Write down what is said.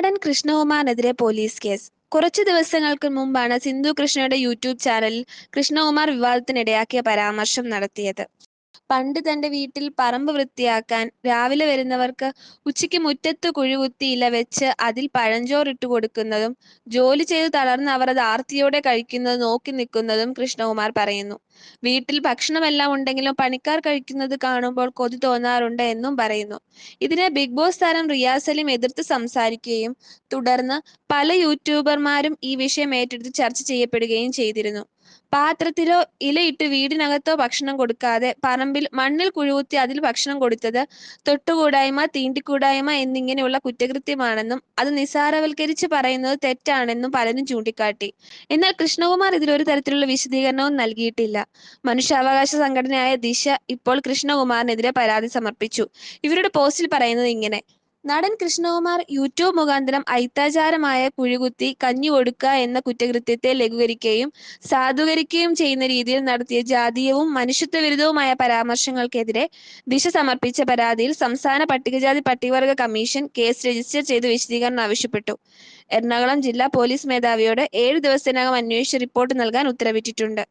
നടൻ കൃഷ്ണകുമാറിനെതിരെ police case. കുറച്ചു ദിവസങ്ങൾക്ക് മുമ്പാണ് സിന്ധു കൃഷ്ണയുടെ യൂട്യൂബ് ചാനലിൽ കൃഷ്ണകുമാർ വിവാദത്തിനിടയാക്കിയ പരാമർശം നടത്തിയത്. പണ്ട് തന്റെ വീട്ടിൽ പറമ്പ് വൃത്തിയാക്കാൻ രാവിലെ വരുന്നവർക്ക് ഉച്ചയ്ക്ക് മുറ്റത്ത് കുഴികുത്തി ഇല വെച്ച് അതിൽ പഴഞ്ചോറിട്ട് കൊടുക്കുന്നതും ജോലി ചെയ്തു തളർന്ന് അവർ അത് ആർത്തിയോടെ കഴിക്കുന്നത് നോക്കി നിൽക്കുന്നതും കൃഷ്ണകുമാർ പറയുന്നു. വീട്ടിൽ ഭക്ഷണമെല്ലാം ഉണ്ടെങ്കിലും പണിക്കാർ കഴിക്കുന്നത് കാണുമ്പോൾ കൊതി തോന്നാറുണ്ട് എന്നും പറയുന്നു. ഇതിനെ ബിഗ് ബോസ് താരം റിയാസ് സലീം എതിർത്ത് സംസാരിക്കുകയും തുടർന്ന് പല യൂട്യൂബർമാരും ഈ വിഷയം ഏറ്റെടുത്ത് ചർച്ച ചെയ്യപ്പെടുകയും ചെയ്തിരുന്നു. പാത്രത്തിലോ ഇലയിട്ട് വീടിനകത്തോ ഭക്ഷണം കൊടുക്കാതെ പറമ്പിൽ മണ്ണിൽ കുഴികുത്തി അതിൽ ഭക്ഷണം കൊടുത്തത് തൊട്ടുകൂടായ്മ, തീണ്ടിക്കൂടായ്മ എന്നിങ്ങനെയുള്ള കുറ്റകൃത്യമാണെന്നും അത് നിസ്സാരവൽക്കരിച്ച് പറയുന്നത് തെറ്റാണെന്നും പലരും ചൂണ്ടിക്കാട്ടി. എന്നാൽ കൃഷ്ണകുമാർ ഇതിലൊരു തരത്തിലുള്ള വിശദീകരണവും നൽകിയിട്ടില്ല. മനുഷ്യാവകാശ സംഘടനയായ ദിശ ഇപ്പോൾ കൃഷ്ണകുമാറിനെതിരെ പരാതി സമർപ്പിച്ചു. ഇവരുടെ പോസ്റ്റിൽ പറയുന്നത് ഇങ്ങനെ: നടൻ കൃഷ്ണകുമാർ യൂട്യൂബ് മുഖാന്തരം അയിത്താചാരമായ കുഴികുത്തി കഞ്ഞി കൊടുക്കുക എന്ന കുറ്റകൃത്യത്തെ ലഘൂകരിക്കുകയും സാധൂകരിക്കുകയും ചെയ്യുന്ന രീതിയിൽ നടത്തിയ ജാതീയവും മനുഷ്യത്വവിരുദ്ധവുമായ പരാമർശങ്ങൾക്കെതിരെ ദിശ സമർപ്പിച്ച പരാതിയിൽ സംസ്ഥാന പട്ടികജാതി പട്ടികവർഗ കമ്മീഷൻ കേസ് രജിസ്റ്റർ ചെയ്ത് വിശദീകരണം ആവശ്യപ്പെട്ടു. എറണാകുളം ജില്ലാ പോലീസ് മേധാവിയോട് 7 ദിവസത്തിനകം അന്വേഷിച്ച് റിപ്പോർട്ട് നൽകാൻ ഉത്തരവിട്ടിട്ടുണ്ട്.